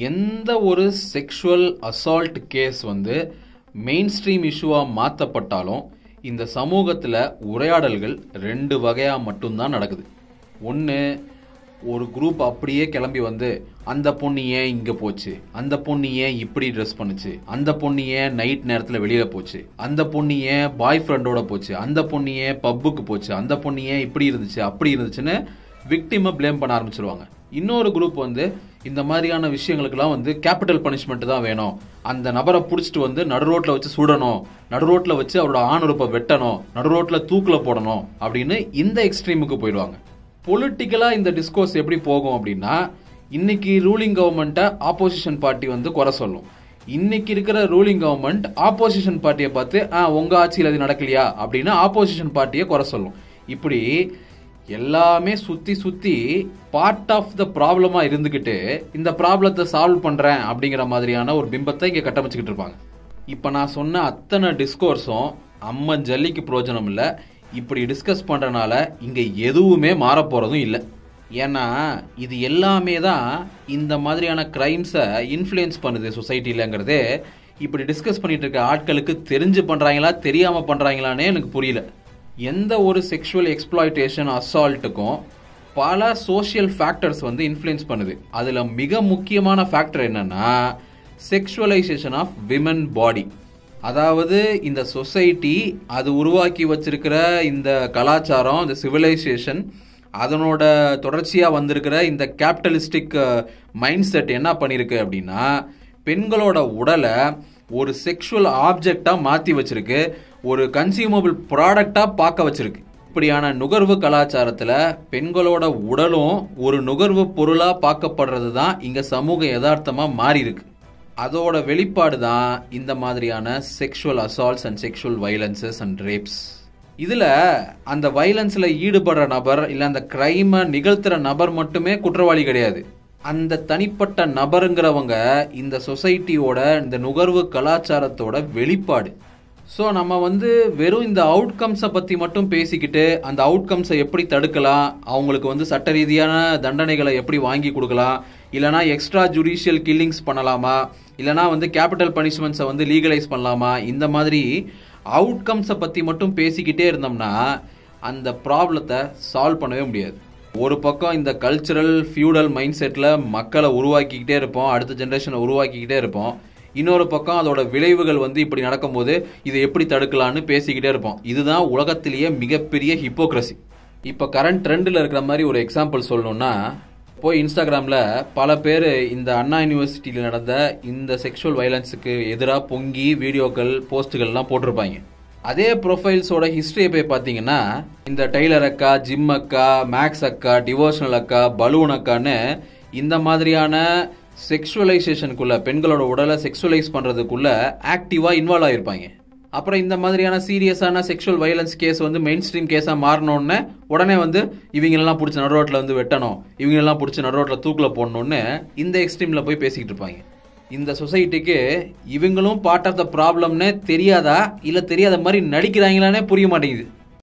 எந்த ஒரு sexual assault case வந்து மெயின் ஸ்ட்ரீம் இஷ்யூவாக மாற்றப்பட்டாலும் இந்த சமூகத்தில் உரையாடல்கள் ரெண்டு வகையாக மட்டும்தான் நடக்குது. ஒன்று, ஒரு குரூப் அப்படியே கிளம்பி வந்து அந்த பொண்ணு ஏன் இங்கே போச்சு, அந்த பொண்ணு ஏன் இப்படி ட்ரெஸ் பண்ணுச்சு, அந்த பொண்ணு ஏன் நைட் நேரத்தில் வெளியில் போச்சு, அந்த பொண்ணு ஏன் பாய் ஃப்ரெண்டோட போச்சு, அந்த பொண்ணு ஏன் பப்புக்கு போச்சு, அந்த பொண்ணு ஏன் இப்படி இருந்துச்சு அப்படி இருந்துச்சுன்னு விக்டிமை ப்ளேம் பண்ண ஆரம்பிச்சிருவாங்க. இன்னொரு குரூப் வந்து இந்த மாதிரியான விஷயங்களுக்கெல்லாம் வந்து கேபிட்டல் பனிஷ்மெண்ட் தான் வேணும், அந்த நபரை பிடிச்சிட்டு வந்து நடு ரோட்டில் வச்சு சுடணும், நடு ரோட்டில் வச்சு அவரோட ஆணுறுப்பை வெட்டணும், நடு ரோட்டில் தூக்கில் போடணும் அப்படின்னு இந்த எக்ஸ்ட்ரீமுக்கு போயிடுவாங்க. பொலிட்டிக்கலாக இந்த டிஸ்கோர்ஸ் எப்படி போகும் அப்படின்னா, இன்னைக்கு ரூலிங் கவர்மெண்ட்டை ஆப்போசிஷன் பார்ட்டி வந்து குறை சொல்லும், இன்னைக்கு இருக்கிற ரூலிங் கவர்மெண்ட் ஆப்போசிஷன் பார்ட்டியை பார்த்து உங்கள் ஆட்சியில் அது நடக்கலையா அப்படின்னு ஆப்போசிஷன் பார்ட்டியை குறை சொல்லும். இப்படி எல்லாமே சுற்றி சுற்றி பார்ட் ஆஃப் த ப்ராப்ளமாக இருந்துக்கிட்டு இந்த ப்ராப்ளத்தை சால்வ் பண்ணுறேன் அப்படிங்கிற மாதிரியான ஒரு பிம்பத்தை இங்கே கட்டமைச்சிக்கிட்டு இருப்பாங்க. இப்போ நான் சொன்ன அத்தனை டிஸ்கோர்ஸும் அம்மன் ஜல்லிக்கு பிரயோஜனம் இல்லை. இப்படி டிஸ்கஸ் பண்ணுறனால இங்கே எதுவுமே மாறப்போகிறதும் இல்லை. ஏன்னா இது எல்லாமே தான் இந்த மாதிரியான க்ரைம்ஸை இன்ஃப்ளூயன்ஸ் பண்ணுது சொசைட்டிலங்கிறதே இப்படி டிஸ்கஸ் பண்ணிட்டு இருக்க ஆட்களுக்கு தெரிஞ்சு பண்ணுறாங்களா தெரியாமல் பண்ணுறாங்களானே எனக்கு புரியல. எந்த ஒரு செக்ஷுவல் எக்ஸ்ப்ளாய்டேஷன் அசால்ட்டுக்கும் பல சோஷியல் ஃபேக்டர்ஸ் வந்து இன்ஃப்ளூயன்ஸ் பண்ணுது. அதில் மிக முக்கியமான ஃபேக்டர் என்னன்னா செக்ஷுவலைசேஷன் ஆஃப் விமன் பாடி. அதாவது இந்த சொசைட்டி அது உருவாக்கி வச்சிருக்கிற இந்த கலாச்சாரம், இந்த சிவிலைசேஷன், அதனோட தொடர்ச்சியாக வந்திருக்கிற இந்த கேபிட்டலிஸ்டிக் மைண்ட் செட் என்ன பண்ணியிருக்கு அப்படின்னா பெண்களோட உடலை ஒரு செக்ஷுவல் ஆப்ஜெக்டாக மாற்றி வச்சிருக்கு, ஒரு கன்சியூமபிள் ப்ராடக்டாக பார்க்க வச்சிருக்கு. இப்படியான நுகர்வு கலாச்சாரத்தில் பெண்களோட உடலும் ஒரு நுகர்வு பொருளாக பார்க்கப்படுறது தான் இங்கே சமூக யதார்த்தமாக மாறி இருக்கு. அதோட வெளிப்பாடு தான் இந்த மாதிரியான sexual assaults and sexual violences and rapes. இதில் அந்த வயலன்ஸில் ஈடுபடுற நபர் இல்லை அந்த கிரைமை நிகழ்த்துற நபர் மட்டுமே குற்றவாளி கிடையாது. அந்த தனிப்பட்ட நபருங்கிறவங்க இந்த சொசைட்டியோட இந்த நுகர்வு கலாச்சாரத்தோட வெளிப்பாடு. ஸோ நம்ம வந்து வெறும் இந்த அவுட்கம்ஸை பற்றி மட்டும் பேசிக்கிட்டு அந்த அவுட்கம்ஸை எப்படி தடுக்கலாம், அவங்களுக்கு வந்து சட்ட ரீதியான தண்டனைகளை எப்படி வாங்கி கொடுக்கலாம், இல்லைனா எக்ஸ்ட்ரா ஜுடிஷியல் கில்லிங்ஸ் பண்ணலாமா, இல்லைனா வந்து கேபிட்டல் பனிஷ்மெண்ட்ஸை வந்து லீகலைஸ் பண்ணலாமா, இந்த மாதிரி அவுட்கம்ஸை பற்றி மட்டும் பேசிக்கிட்டே இருந்தோம்னா அந்த ப்ராப்ளத்தை சால்வ் பண்ணவே முடியாது. ஒரு பக்கம் இந்த கல்ச்சுரல் ஃபியூடல் மைண்ட் செட்டில் மக்களை உருவாக்கிக்கிட்டே இருப்போம், அடுத்த ஜென்ரேஷனை உருவாக்கிக்கிட்டே இருப்போம். இன்னொரு பக்கம் அதோட விளைவுகள் வந்து இப்படி நடக்கும்போது இதை எப்படி தடுக்கலான்னு பேசிக்கிட்டே இருப்போம். இதுதான் உலகத்திலேயே மிகப்பெரிய ஹிப்போக்ரசி. இப்போ கரண்ட் ட்ரெண்டில் இருக்கிற மாதிரி ஒரு எக்ஸாம்பிள் சொல்லணும்னா, போய் இன்ஸ்டாகிராமில் பல பேர் இந்த அண்ணா யூனிவர்சிட்டியில் நடந்த இந்த செக்ஷுவல் வயலன்ஸுக்கு எதிராக பொங்கி வீடியோக்கள் போஸ்ட்டுகள்லாம் போட்டிருப்பாங்க. அதே ப்ரொஃபைல்ஸோட ஹிஸ்ட்ரியை போய் பார்த்தீங்கன்னா இந்த டெய்லர் அக்கா, ஜிம் அக்கா, மேக்ஸ் அக்கா, டிவோஷனல் அக்கா, பலூன் அக்கான்னு இந்த மாதிரியான செக்ஷுவலைசேஷனுக்குள்ள பெண்களோட உடலை செக்ஷுவலைஸ் பண்ணுறதுக்குள்ள ஆக்டிவாக இன்வால்வ் ஆகியிருப்பாங்க. அப்புறம் இந்த மாதிரியான சீரியஸான செக்ஷுவல் வயலன்ஸ் கேஸ் வந்து மெயின் ஸ்ட்ரீம் கேஸாக மாறினோடனே உடனே வந்து இவங்களெல்லாம் பிடிச்சி நடு ரோட்டில் வந்து வெட்டணும், இவங்களெல்லாம் பிடிச்சி நடு ரோட்டில் தூக்கில் போடணுன்னு இந்த எக்ஸ்ட்ரீமில் போய் பேசிக்கிட்டு இருப்பாங்க. இந்த சொசைட்டிக்கு இவங்களும் பார்ட் ஆஃப் த ப்ராப்ளம்னே தெரியாதா இல்லை தெரியாத மாதிரி நடிக்கிறாங்களானே புரிய மாட்டேங்குது.